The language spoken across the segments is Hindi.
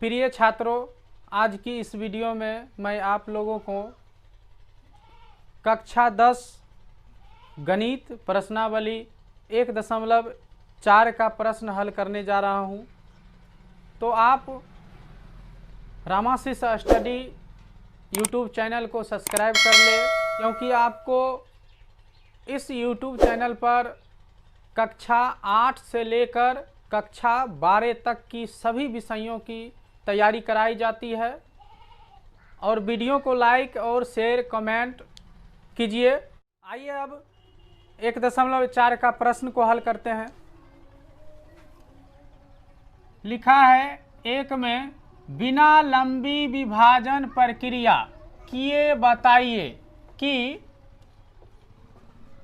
प्रिय छात्रों, आज की इस वीडियो में मैं आप लोगों को कक्षा 10 गणित प्रश्नावली 1.4 का प्रश्न हल करने जा रहा हूं। तो आप रामाशीष स्टडी यूट्यूब चैनल को सब्सक्राइब कर ले, क्योंकि आपको इस यूट्यूब चैनल पर कक्षा 8 से लेकर कक्षा 12 तक की सभी विषयों की तैयारी कराई जाती है। और वीडियो को लाइक और शेयर कमेंट कीजिए। आइए अब 1.4 का प्रश्न को हल करते हैं। लिखा है, एक में बिना लंबी विभाजन प्रक्रिया किए बताइए कि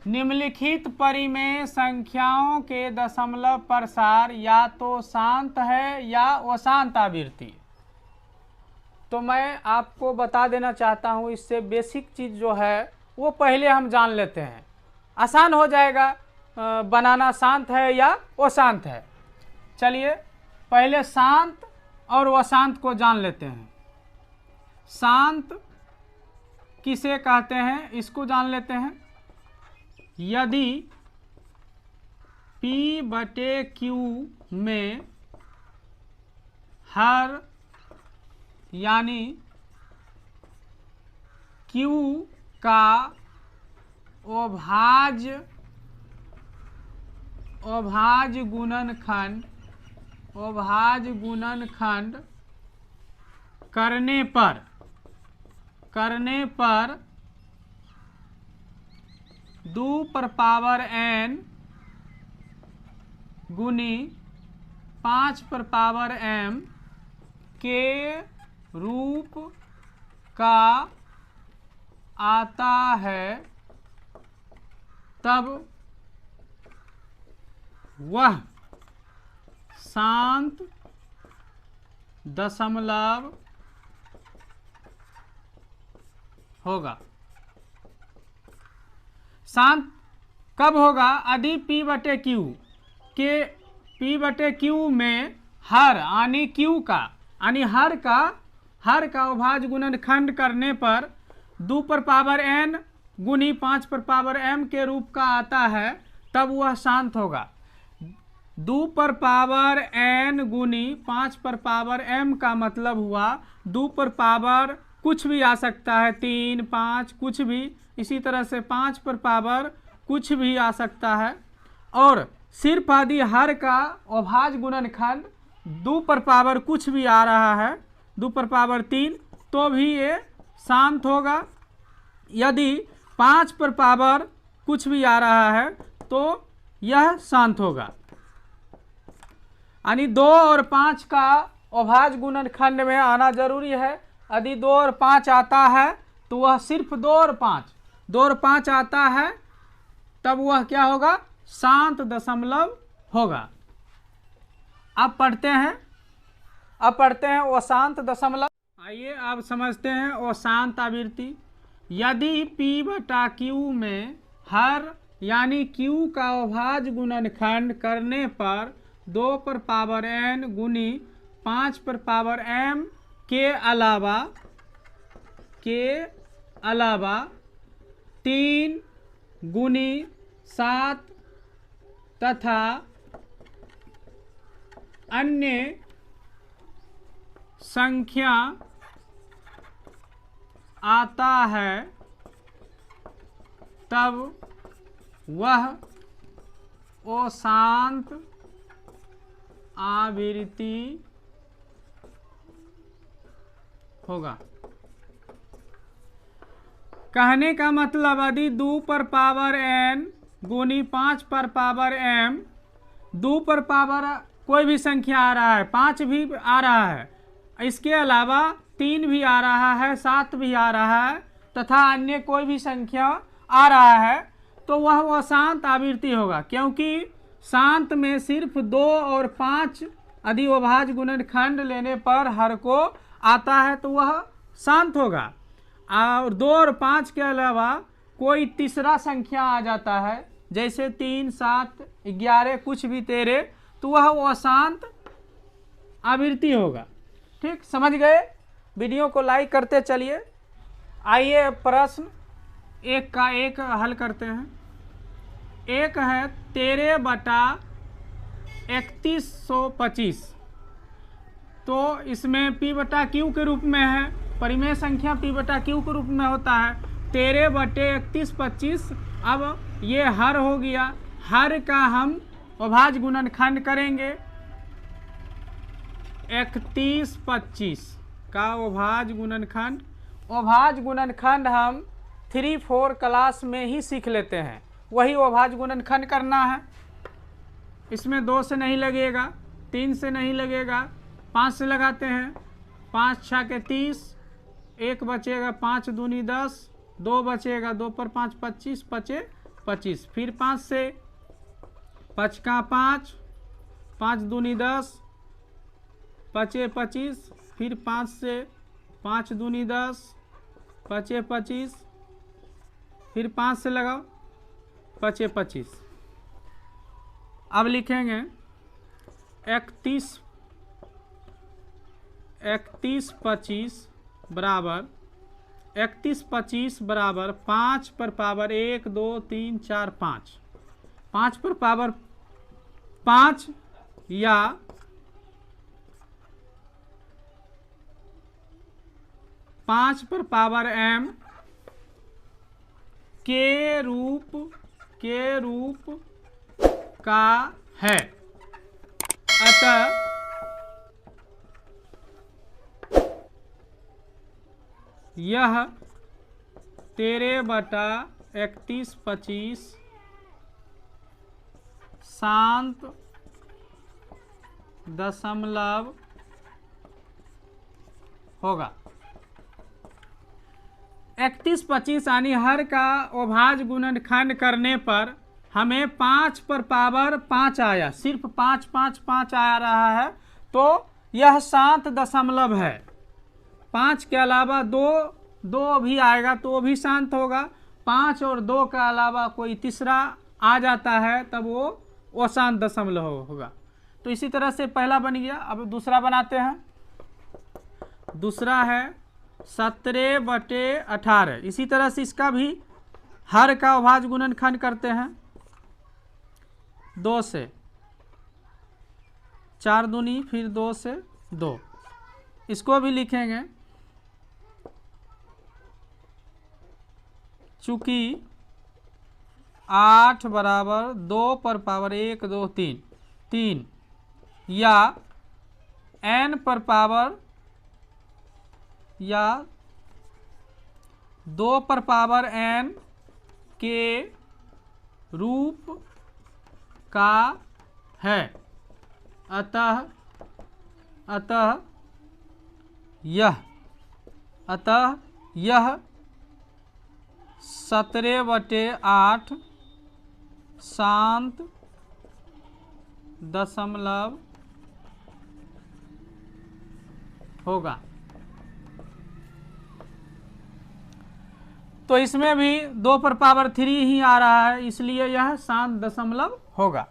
निम्नलिखित परिमेय संख्याओं के दशमलव प्रसार या तो शांत है या अशांत आवृत्ति। तो मैं आपको बता देना चाहता हूँ, इससे बेसिक चीज़ जो है वो पहले हम जान लेते हैं, आसान हो जाएगा बनाना, शांत है या अशांत है। चलिए पहले शांत और अशांत को जान लेते हैं। शांत किसे कहते हैं इसको जान लेते हैं। यदि P/Q में हर यानी Q का अभाज्य गुणनखंड करने पर 2n गुनी 5m के रूप का आता है, तब वह शांत दशमलव होगा। शांत कब होगा? यदि P/Q में हर यानी Q का यानी हर का अभाज्य गुणनखंड करने पर 2n गुनी 5m के रूप का आता है, तब वह शांत होगा। 2n गुनी 5m का मतलब हुआ 2 पर पावर कुछ भी आ सकता है, 3, 5 कुछ भी, इसी तरह से 5 पर पावर कुछ भी आ सकता है। और सिर्फ यदि हर का अभाज्य गुणनखंड 2 पर पावर कुछ भी आ रहा है, 2 पर पावर 3, तो भी ये शांत होगा। यदि 5 पर पावर कुछ भी आ रहा है तो यह शांत होगा। यानी 2 और 5 का अभाज्य गुणनखंड में आना जरूरी है। यदि 2 और 5 आता है तो वह सिर्फ 2 और 5 आता है, तब वह क्या होगा? शांत दशमलव होगा। अब पढ़ते हैं अशांत दशमलव। आइए अब समझते हैं अशांत आवृत्ति। यदि P/Q में हर यानी Q का अभाज्य गुणनखंड करने पर 2n गुनी 5m के अलावा 3 गुनी 7 तथा अन्य संख्या आता है, तब वह अशांत आवृत्ति होगा। कहने का मतलब, यदि 2 पर पावर n गुनी 5 पर पावर m, 2 पर पावर कोई भी संख्या आ रहा है, 5 भी आ रहा है, इसके अलावा 3 भी आ रहा है, 7 भी आ रहा है, तथा अन्य कोई भी संख्या आ रहा है, तो वह अशांत आवृत्ति होगा। क्योंकि शांत में सिर्फ 2 और 5 यदि अभाज्य गुणनखंड लेने पर हर को आता है तो वह शांत होगा। और 2 और 5 के अलावा कोई तीसरा संख्या आ जाता है, जैसे 3, 7, 11 कुछ भी तेरे, तो वह अशांत आवृत्ति होगा। ठीक, समझ गए। वीडियो को लाइक करते चलिए। आइए प्रश्न एक का एक हल करते हैं। एक है 13/3125। तो इसमें P बटा Q के रूप में है, परिमेय संख्या P बटा Q के रूप में होता है 13/3125। अब ये हर हो गया, हर का हम अभाज्य गुणनखंड करेंगे। 31/25 का अभाज्य गुणनखंड। अभाज्य गुणनखंड हम 3-4 क्लास में ही सीख लेते हैं, वही अभाज्य गुणनखंड करना है। इसमें 2 से नहीं लगेगा, 3 से नहीं लगेगा, 5 से लगाते हैं। 5 6 के 30, 1 बचेगा, 5 दूनी 10, 2 बचेगा, 2 पर 5 25, बचे 25। फिर 5 से 5 का 5, 5 दूनी 10, बचे 25। फिर 5 से 5 दूनी 10, बचे 25। फिर 5 से लगाओ, बचे 25। अब लिखेंगे 31/25 बराबर 31/25 बराबर 5 पर पावर 1 2 3 4 5। 5 पर पावर 5 या 5 पर पावर m के रूप का है। अतः यह 13/3125 शांत दशमलव होगा। 31/25 यानी हर का अभाज्य गुणनखंड करने पर हमें 5 पर पावर 5 आया, सिर्फ 5 5 5 आ रहा है, तो यह शांत दशमलव है। 5 के अलावा 2 भी आएगा तो वो भी शांत होगा। 5 और 2 के अलावा कोई तीसरा आ जाता है तब वो अशांत दशमलव होगा। तो इसी तरह से पहला बन गया। अब दूसरा बनाते हैं। दूसरा है 17/18। इसी तरह से इसका भी हर का अभाज्य गुणनखंड करते हैं। 2 से 4 दूनी, फिर 2 से 2। इसको भी लिखेंगे, चूंकि 8 बराबर 2 पर पावर 1 2 3 या n पर पावर या 2 पर पावर n के रूप का है। अतः यह 17/8 शांत दशमलव होगा। तो इसमें भी 2 पर पावर 3 ही आ रहा है, इसलिए यह शांत दशमलव होगा।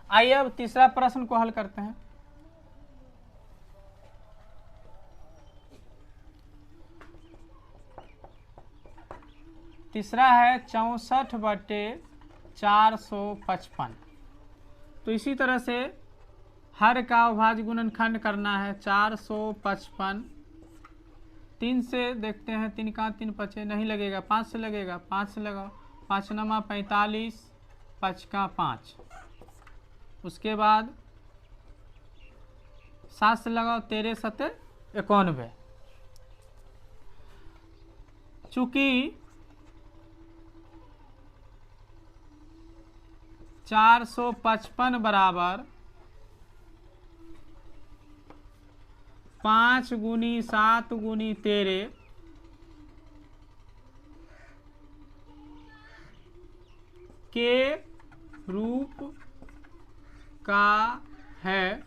आइए अब तीसरा प्रश्न को हल करते हैं। तीसरा है 64/455। तो इसी तरह से हर का अभाज्य गुणनखंड करना है। 455, 3 से देखते हैं, 3 का 3 बचे, नहीं लगेगा, 5 से लगेगा, 5 से लगाओ, 5 नमा 45, 5 का 5। उसके बाद 7 से लगाओ, 13 7 91। चूंकि 455 बराबर 5 गुनी 7 गुनी 13 के रूप का है।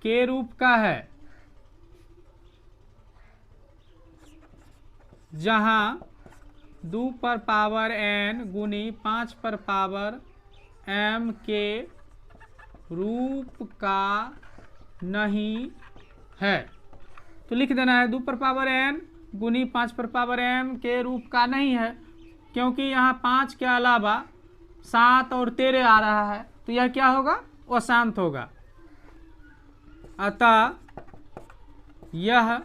के रूप का है, जहां 2 पर पावर n गुनी 5 पर पावर m के रूप का नहीं है। तो लिख देना है 2 पर पावर n गुनी 5 पर पावर m के रूप का नहीं है, क्योंकि यहाँ 5 के अलावा 7 और 13 आ रहा है, तो यह क्या होगा, अशांत होगा। अतः यह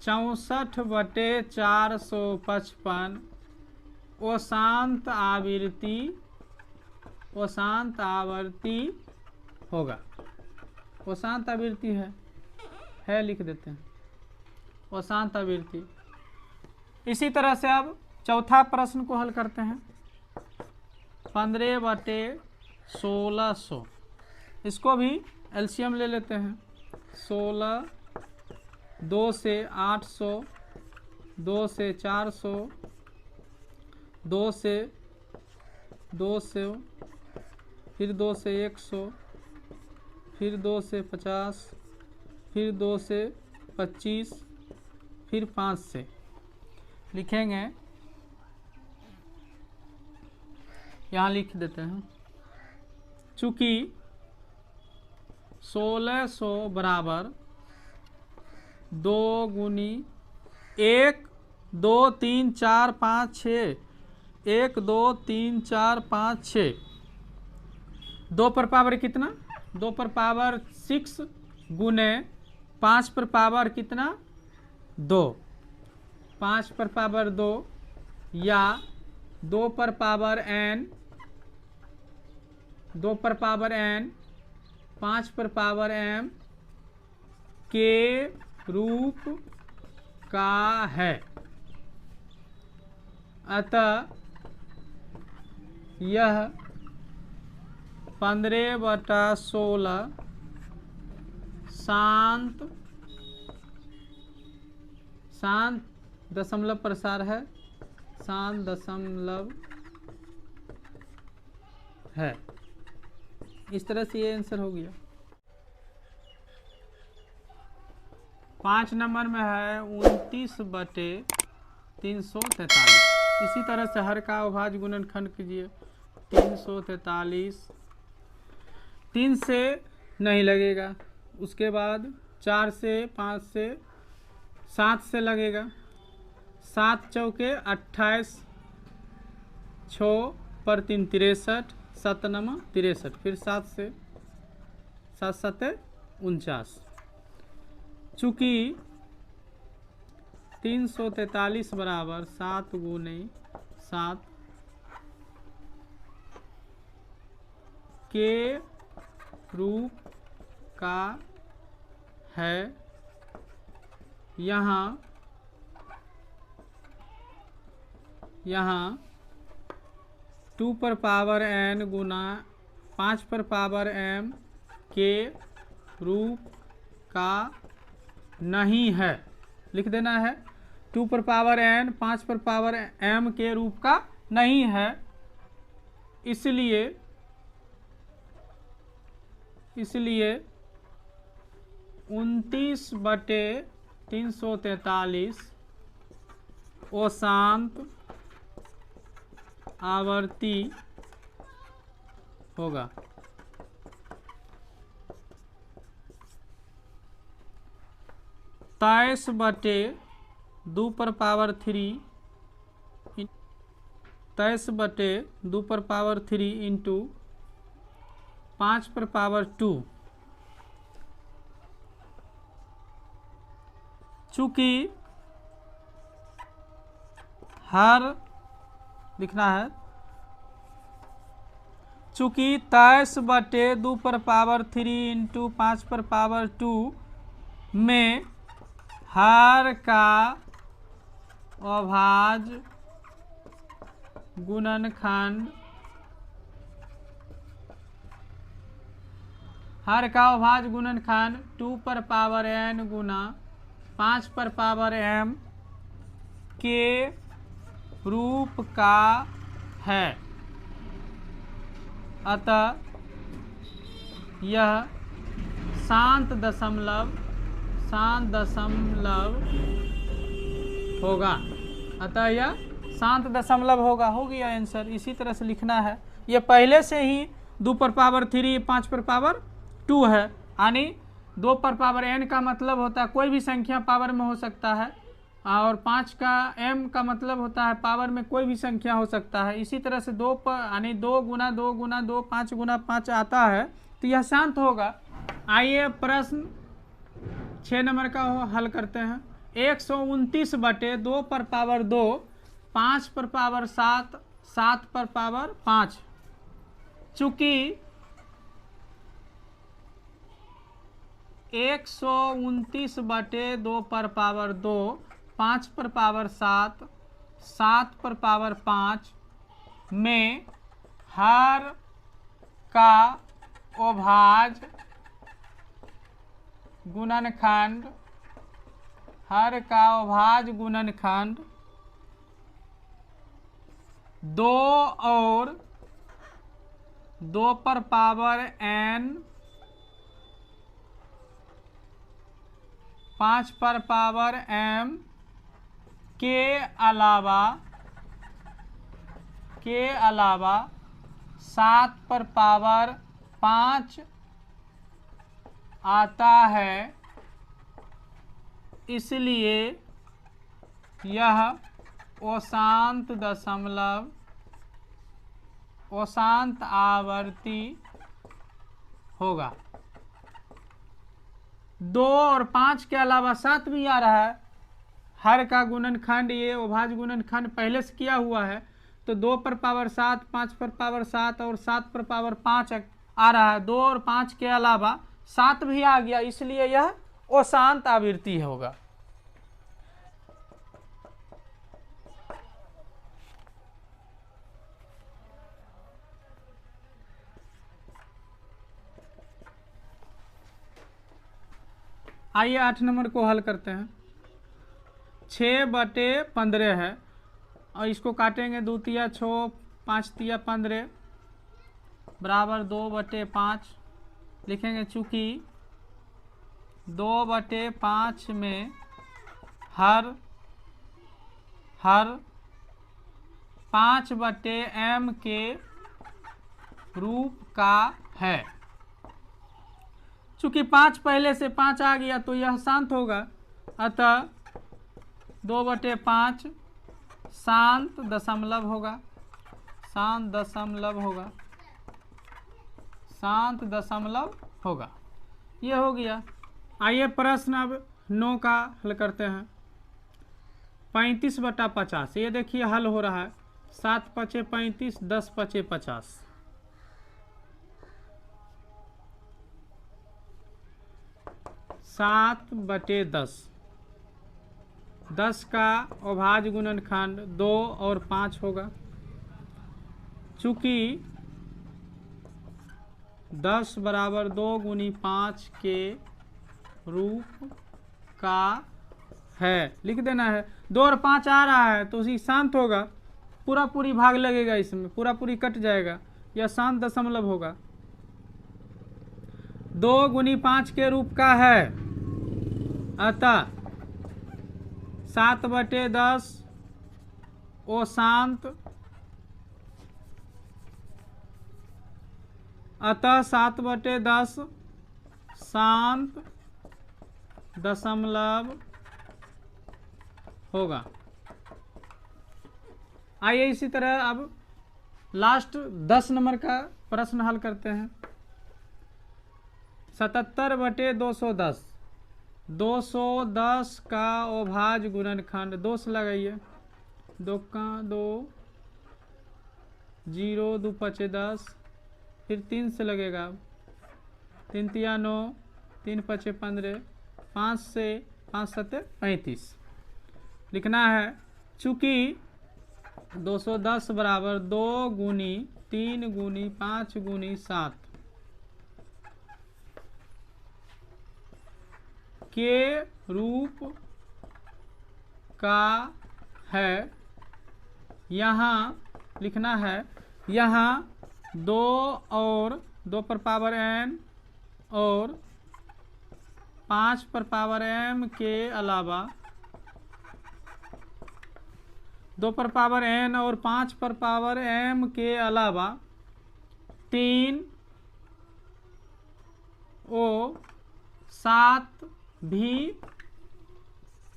64/455 अशांत आवृत्ति होगा। अशांत आवृत्ति है लिख देते हैं, अशांत आवृत्ति। इसी तरह से अब चौथा प्रश्न को हल करते हैं। 15/1600, इसको भी एलसीएम ले लेते हैं। 16, 2 से 800, 2 से 400, 2 से 200, फिर 2 से 100, फिर 2 से 50, फिर 2 से 25, फिर 5 से लिखेंगे। यहाँ लिख देते हैं, चूँकि 1600 बराबर 2 गुनी 1 2 3 4 5 6, 1 2 3 4 5 6, 2 पर पावर कितना, 2 पर पावर 6 गुने 5 पर पावर कितना, 2, 5 पर पावर 2 या 2 पर पावर n, 2 पर पावर n 5 पर पावर m के रूप का है। अतः यह 15/16 शांत दशमलव प्रसार है, शांत दशमलव है। इस तरह से ये आंसर हो गया। 5 नंबर में है 29/343। इसी तरह से हर का अभाज्य गुणनखंड कीजिए। 343 3 से नहीं लगेगा, उसके बाद 4 से 5 से 7 से लगेगा। 7 चौके 28, 6 पर 3 63, 7 नमा 63, फिर 7 से 7 7 49। चूँकि 343 बराबर 7 गुने 7 के रूप का है। यहाँ 2 पर पावर n गुना 5 पर पावर m के रूप का नहीं है, लिख देना है। 2 पर पावर n 5 पर पावर m के रूप का नहीं है, इसलिए 29/343 अशांत आवर्ती होगा। तेईस बटे 2 पर पावर 3 इंटू 5 पर पावर 2। चूँकि हर लिखना है, चूँकि 23/2 पर पावर 3 इंटू 5 पर पावर 2 में हर का अभाज्य गुणनखंड, हर का अभाज्य गुणनखंड 2 पर पावर n गुना 5 पर पावर m के रूप का है। अतः यह शांत दशमलव होगा। अतः यह शांत दशमलव होगा। हो गया आंसर। इसी तरह से लिखना है। ये पहले से ही 2 पर पावर 3 5 पर पावर 2 है। यानी 2 पर पावर n का मतलब होता है कोई भी संख्या पावर में हो सकता है, और 5 का m का मतलब होता है पावर में कोई भी संख्या हो सकता है। इसी तरह से 2 पर यानी 2 गुना 2 गुना 2 5 गुना 5 आता है, तो यह शांत होगा। आइए प्रश्न 6 नंबर का हल करते हैं। 129 बटे 2 पर पावर 2 5 पर पावर 7 7 पर पावर 5। चूंकि 129 बटे 2 पर पावर 2 5 पर पावर 7 7 पर पावर 5 में हर का अभाज्य गुणनखंड, हर का अभाज्य गुणनखंड 2 और 2 पर पावर n 5 पर पावर m के अलावा 7 पर पावर 5 आता है। इसलिए यह अशांत आवर्ती होगा। 2 और 5 के अलावा 7 भी आ रहा है। हर का गुणनखंड ये अभाज्य गुणनखंड पहले से किया हुआ है, तो 2 पर पावर 7 5 पर पावर 7 और 7 पर पावर 5 आ रहा है। 2 और 5 के अलावा 7 भी आ गया, इसलिए यह अशांत आवृत्ति होगा। आइए 8 नंबर को हल करते हैं। 6 बटे 15 है और इसको काटेंगे 2 तिया 6 5 तिया 15 बराबर 2 बटे 5 लिखेंगे। चूँकि 2 बटे 5 में हर 5 बटे m के रूप का है। चूँकि 5 पहले से 5 आ गया तो यह शांत होगा, अतः 2 बटे 5 शांत दशमलव होगा, शांत दशमलव होगा। ये हो गया। आइए प्रश्न अब 9 का हल करते हैं। 35 बटा 50, ये देखिए हल हो रहा है। 7 पचे 35 10 पचे 50। 7 बटे 10, 10 का अभाज्य गुणनखंड 2 और 5 होगा। चूँकि 10 बराबर 2 गुनी 5 के रूप का है, लिख देना है। 2 और 5 आ रहा है तो उसी शांत होगा, पूरा पूरी भाग लगेगा, इसमें पूरा पूरी कट जाएगा, यह शांत दशमलव होगा। 2 गुनी 5 के रूप का है, अतः 7 बटे 10 अशांत, अतः 7 बटे 10 शांत दशमलव होगा। आइए इसी तरह अब लास्ट 10 नंबर का प्रश्न हल करते हैं। 77 बटे 210, 210 का अभाज्य गुणनखंड 2 से लगाइए। 2 का 2 0 2 पचे 10, फिर 3 से लगेगा। 3 तिया 9 3 पचे 15, 5 से 5 सत्ते 35 लिखना है। चूँकि 210 बराबर 2 गुनी 3 गुनी 5 गुनी 7 के रूप का है, यहाँ लिखना है। यहाँ 2 और 2 पर पावर n और 5 पर पावर m के अलावा 2 पर पावर n और 5 पर पावर m के अलावा 3 ओ 7 भी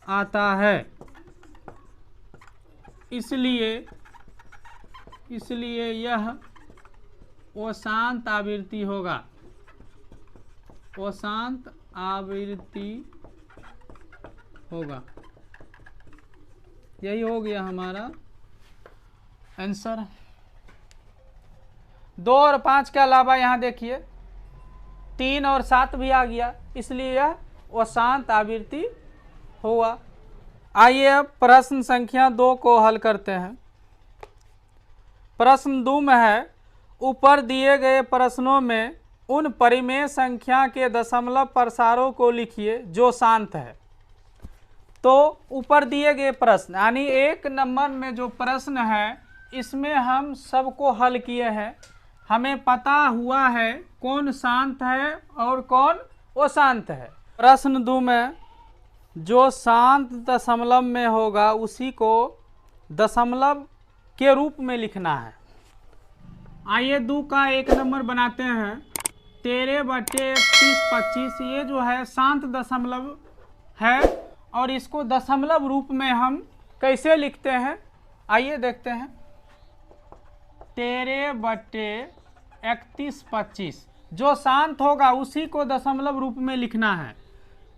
आता है। इसलिए यह अशांत आवृत्ति होगा। अशांत आवृत्ति होगा। यही हो गया हमारा आंसर। 2 और 5 के अलावा यहाँ देखिए 3 और 7 भी आ गया, इसलिए यह अशांत आवृत्ति हुआ। आइए अब प्रश्न संख्या 2 को हल करते हैं। प्रश्न 2 में है, ऊपर दिए गए प्रश्नों में उन परिमेय संख्या के दशमलव प्रसारों को लिखिए जो शांत है। तो ऊपर दिए गए प्रश्न यानी 1 नंबर में जो प्रश्न है इसमें हम सबको हल किए हैं। हमें पता हुआ है कौन शांत है और कौन अशांत है। प्रश्न 2 में जो शांत दशमलव में होगा उसी को दशमलव के रूप में लिखना है। आइए 2 का 1 नंबर बनाते हैं। 13/31/25 ये जो है शांत दशमलव है और इसको दशमलव रूप में हम कैसे लिखते हैं आइए देखते हैं। 13/31/25 जो शांत होगा उसी को दशमलव रूप में लिखना है।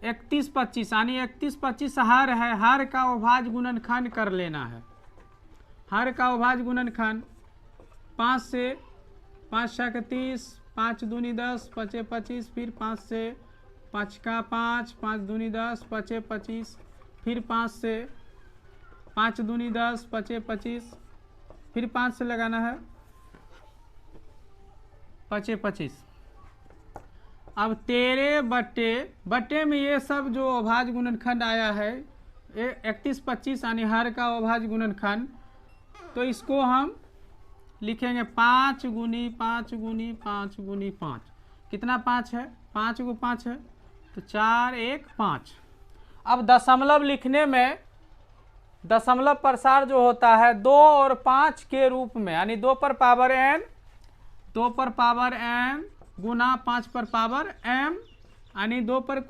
31/25 यानी 31/25 हर है, हर का अभाज्य गुणनखंड कर लेना है। हर का अभाज्य गुणनखंड 5 से 5 × 30, 5 दूनी 10, 5 25, फिर 5 से 5 का 5, 5 दूनी 10, 5 25, फिर 5 से 5 दूनी 10, 5 25, फिर 5 से लगाना है 5 25। अब 13/बटे में ये सब जो अभाज्य गुणनखंड आया है 31/25 यानी हर का अभाज्य गुणनखंड, तो इसको हम लिखेंगे 5 × 5 × 5 × 5। कितना 5 है? 5 को 5 है तो 4 1 5। अब दशमलव लिखने में दशमलव प्रसार जो होता है 2 और 5 के रूप में यानी 2 पर पावर n, 2 पर पावर n गुना 5 पर पावर m, यानी 2 पर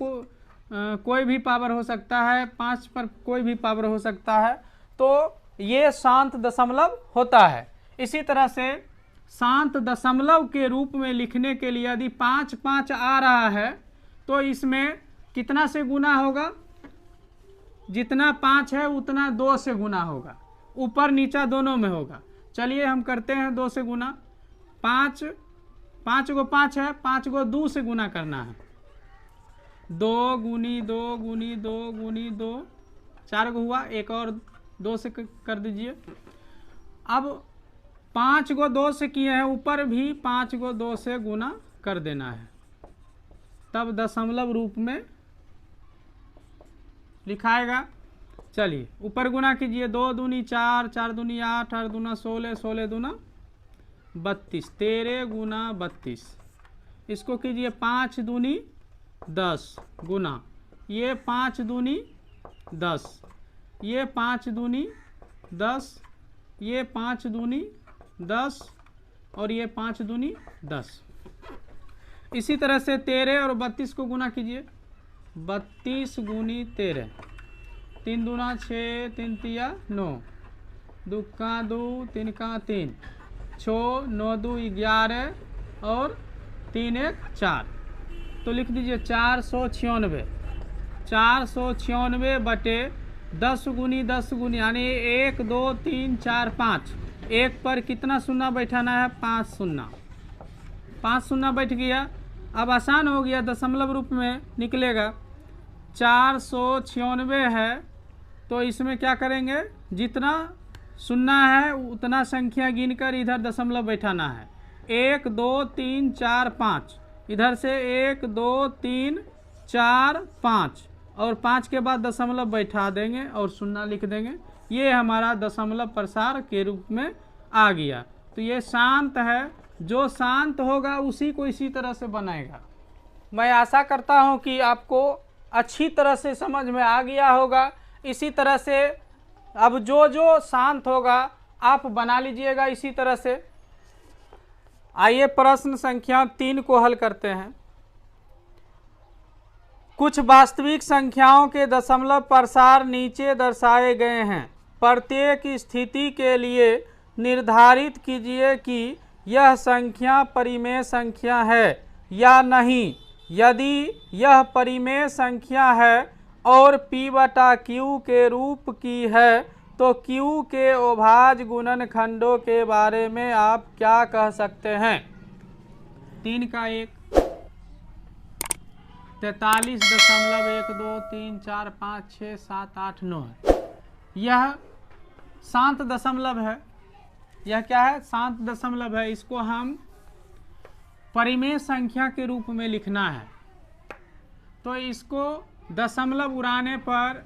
कोई भी पावर हो सकता है, 5 पर कोई भी पावर हो सकता है, तो ये शांत दशमलव होता है। इसी तरह से शांत दशमलव के रूप में लिखने के लिए यदि 5 5 आ रहा है तो इसमें कितना से गुना होगा? जितना 5 है उतना 2 से गुना होगा, ऊपर नीचा दोनों में होगा। चलिए हम करते हैं 2 से गुना। 5 को 5 है, 5 को 2 से गुना करना है। 2 × 2 × 2 × 2 4 को हुआ, एक और 2 से कर दीजिए। अब 5 को 2 से किए हैं, ऊपर भी 5 को 2 से गुना कर देना है, तब दशमलव रूप में लिखाएगा। चलिए ऊपर गुना कीजिए। 2 दूनी 4, 4 दूनी 8, 8 दूना 16, 16 दूना 32, 13 × 32। इसको कीजिए 5 दूनी 10 गुना, ये 5 दूनी 10, ये 5 दूनी 10, ये 5 दूनी 10 और ये 5 दूनी 10। इसी तरह से 13 और 32 को गुना कीजिए। 32 × 13, 3 दूना 6, 3 तिया 9, 2 का 2, 3 का 3, 6 9 2 11 और 3 1 4। तो लिख दीजिए 496। 496 बटे 10 × 10 गुनी यानी 1 2 3 4 5। 1 पर कितना शून्य बैठाना है? 5 शून्य। 5 शून्य बैठ गया। अब आसान हो गया, दशमलव रूप में निकलेगा। 496 है तो इसमें क्या करेंगे? जितना शून्य है उतना संख्या गिनकर इधर दशमलव बैठाना है। 1 2 3 4 5, इधर से 1 2 3 4 5 और 5 के बाद दशमलव बैठा देंगे और शून्य लिख देंगे। ये हमारा दशमलव प्रसार के रूप में आ गया। तो ये शांत है, जो शांत होगा उसी को इसी तरह से बनाएगा। मैं आशा करता हूँ कि आपको अच्छी तरह से समझ में आ गया होगा। इसी तरह से अब जो जो शांत होगा आप बना लीजिएगा इसी तरह से। आइए प्रश्न संख्या 3 को हल करते हैं। कुछ वास्तविक संख्याओं के दशमलव प्रसार नीचे दर्शाए गए हैं। प्रत्येक स्थिति के लिए निर्धारित कीजिए कि यह संख्या परिमेय संख्या है या नहीं। यदि यह परिमेय संख्या है और p बटा q के रूप की है तो q के अभाज्य गुणनखंडों के बारे में आप क्या कह सकते हैं? 3 का 1, 43.12345678 है। यह शांत दशमलव है। यह क्या है? शांत दशमलव है। इसको हम परिमेय संख्या के रूप में लिखना है। तो इसको दशमलव उड़ाने पर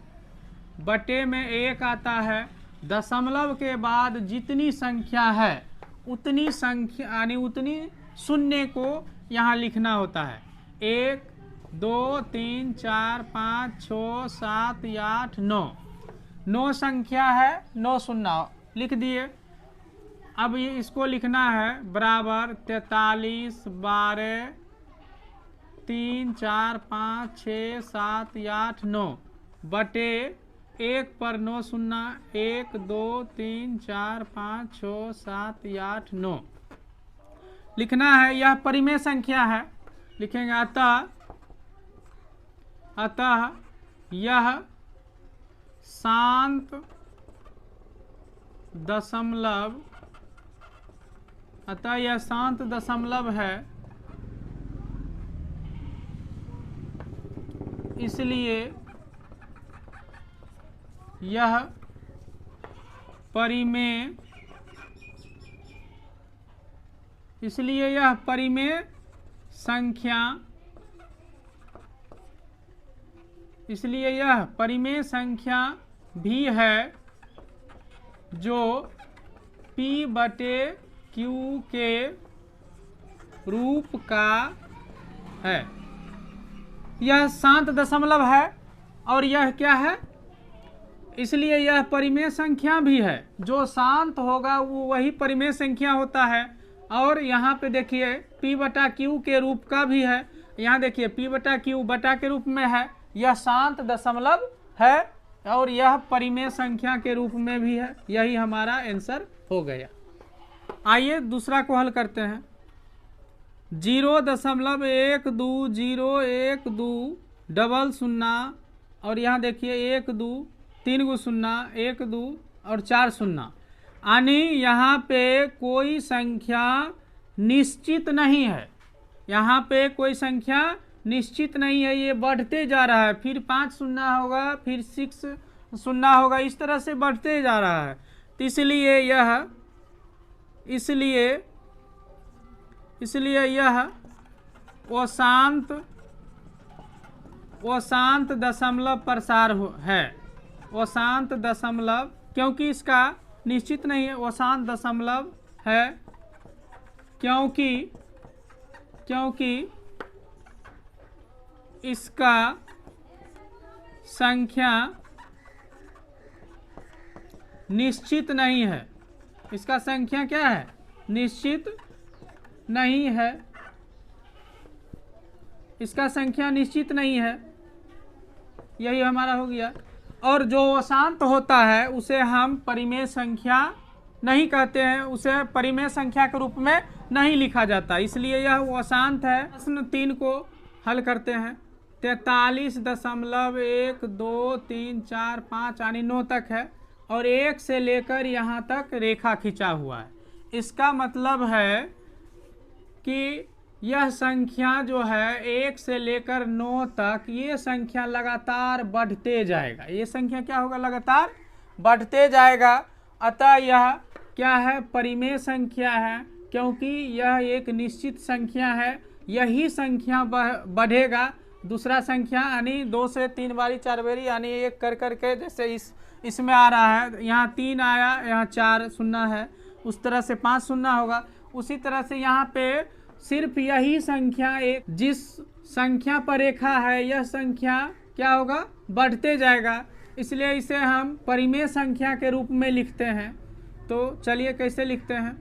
बटे में 1 आता है। दशमलव के बाद जितनी संख्या है उतनी संख्या यानी उतनी शून्य को यहाँ लिखना होता है। 1 2 3 4 5 6 7 8 9 9 संख्या है, 9 शून्य लिख दिए। अब ये इसको लिखना है बराबर 43 12 3 4 5 6 7 8 9 बटे 1 पर 9 शून्य 1 2 3 4 5 6 7 8 9 लिखना है। यह परिमेय संख्या है, लिखेंगे। अतः यह शांत दशमलव है। इसलिए यह परिमेय संख्या भी है जो p बटे q के रूप का है। यह शांत दशमलव है और यह क्या है? इसलिए यह परिमेय संख्या भी है। जो शांत होगा वो वही परिमेय संख्या होता है। और यहाँ पे देखिए p बटा q के रूप का भी है। यहाँ देखिए p बटा q बटा के रूप में है। यह शांत दशमलव है और यह परिमेय संख्या के रूप में भी है। यही हमारा आंसर हो गया। आइए दूसरा को हल करते हैं। 0.1201 डबल शून्य और यहाँ देखिए 1 2 3 गो शून्य 1 2 और 4 शून्य, यानी यहाँ पे कोई संख्या निश्चित नहीं है। यहाँ पे कोई संख्या निश्चित नहीं है, ये बढ़ते जा रहा है। फिर 5 शून्य होगा, फिर 6 शून्य होगा, इस तरह से बढ़ते जा रहा है। तो इसलिए यह अशांत दशमलव प्रसार है। अशांत दशमलव, क्योंकि इसका निश्चित नहीं है, अशांत दशमलव है क्योंकि इसका संख्या निश्चित नहीं है। इसका संख्या क्या है? निश्चित नहीं है। इसका संख्या निश्चित नहीं है। यही हमारा हो गया। और जो अशांत होता है उसे हम परिमेय संख्या नहीं कहते हैं, उसे परिमेय संख्या के रूप में नहीं लिखा जाता, इसलिए यह अशांत है। प्रश्न 3 को हल करते हैं। 43.1234 यानी 9 तक है और 1 से लेकर यहाँ तक रेखा खींचा हुआ है। इसका मतलब है कि यह संख्या जो है 1 से लेकर 9 तक, ये संख्या लगातार बढ़ते जाएगा। ये संख्या क्या होगा? लगातार बढ़ते जाएगा। अतः यह क्या है? परिमेय संख्या है, क्योंकि यह एक निश्चित संख्या है। यही संख्या बढ़ेगा। दूसरा संख्या यानी 2 से 3 बारी 4 बारी यानी 1 कर करके, जैसे इसमें आ रहा है, यहाँ 3 आया, यहाँ 4 शून्य है, उस तरह से 5 शून्य होगा। उसी तरह से यहाँ पे सिर्फ यही संख्या, एक जिस संख्या पर रेखा है, यह संख्या क्या होगा? बढ़ते जाएगा। इसलिए इसे हम परिमेय संख्या के रूप में लिखते हैं। तो चलिए कैसे लिखते हैं।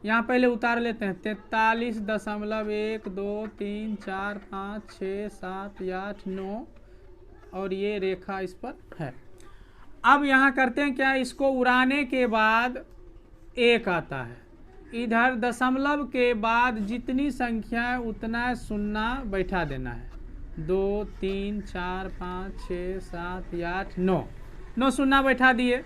यहाँ पहले उतार लेते हैं। 43.1 2 3 4 5 6 7 8 9 और ये रेखा इस पर है। अब यहाँ करते हैं क्या, इसको उड़ाने के बाद 1 आता है। इधर दशमलव के बाद जितनी संख्या है उतना शून्य बैठा देना है। 2 3 4 5 6 7 8 9 शून्य बैठा दिए।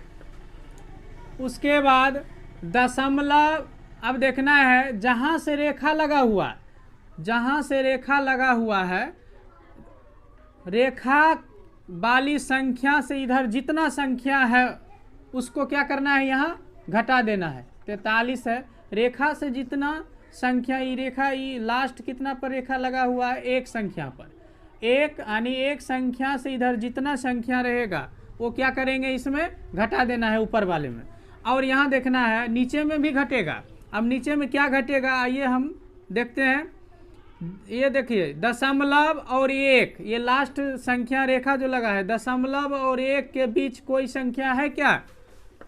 उसके बाद दशमलव अब देखना है जहाँ से रेखा लगा हुआ है, जहाँ से रेखा लगा हुआ है, रेखा वाली संख्या से इधर जितना संख्या है उसको क्या करना है, यहाँ घटा देना है। 43 है, रेखा से जितना संख्या, ये रेखा ये लास्ट कितना पर रेखा लगा हुआ है, 1 संख्या पर। 1 यानी 1 संख्या से इधर जितना संख्या रहेगा वो क्या करेंगे, इसमें घटा देना है ऊपर वाले में। और यहाँ देखना है नीचे में भी घटेगा। अब नीचे में क्या घटेगा, आइए हम देखते हैं। ये देखिए दशमलव और 1, ये लास्ट संख्या रेखा जो लगा है, दशमलव और 1 के बीच कोई संख्या है क्या,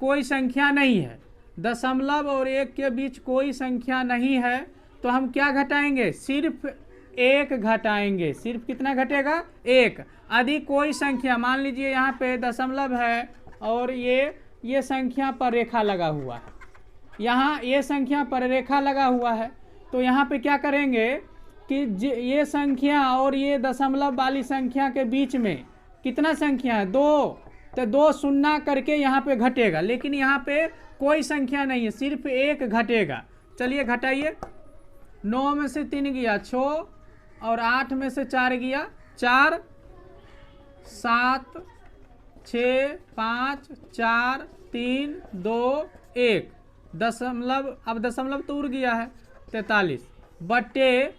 कोई संख्या नहीं है। दशमलव और 1 के बीच कोई संख्या नहीं है तो हम क्या घटाएंगे, सिर्फ 1 घटाएंगे। सिर्फ कितना घटेगा, 1। यदि कोई संख्या, मान लीजिए यहाँ पे दशमलव है और ये संख्या पर रेखा लगा हुआ है, यहाँ ये संख्या पर रेखा लगा हुआ है, तो यहाँ पे क्या करेंगे कि ये संख्या और ये दशमलव वाली संख्या के बीच में कितना संख्या है, 2, तो 2 शून्य करके यहाँ पे घटेगा। लेकिन यहाँ पे कोई संख्या नहीं है, सिर्फ 1 घटेगा। चलिए घटाइए। 9 में से 3 गया 6 और 8 में से 4 गया 4, 7 6 5 4 3 2 1 दशमलव, अब दशमलव तो उड़ गया है 43 बटे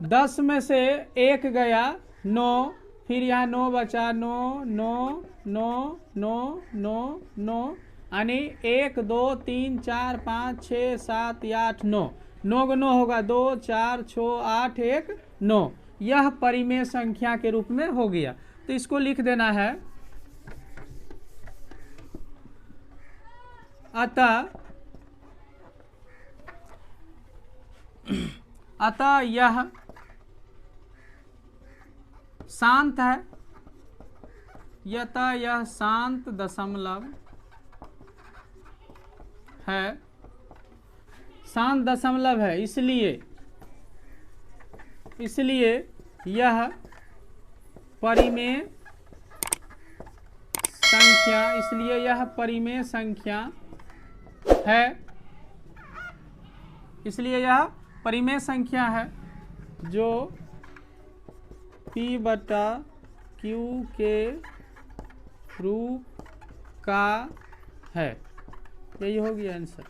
10 में से 1 गया 9, फिर यहाँ 9 बचा 9 9 9 9 9 9 यानी 1 2 3 4 5 6 7 8 9 9 9 होगा 2 4 6 8 1 9। यह परिमेय संख्या के रूप में हो गया। तो इसको लिख देना है, अतः यह शांत है, यह शांत दशमलव है, शांत दशमलव है। इसलिए यह परिमेय संख्या है, इसलिए यह परिमेय संख्या है जो P/Q के रूप का है। यही हो गया आंसर।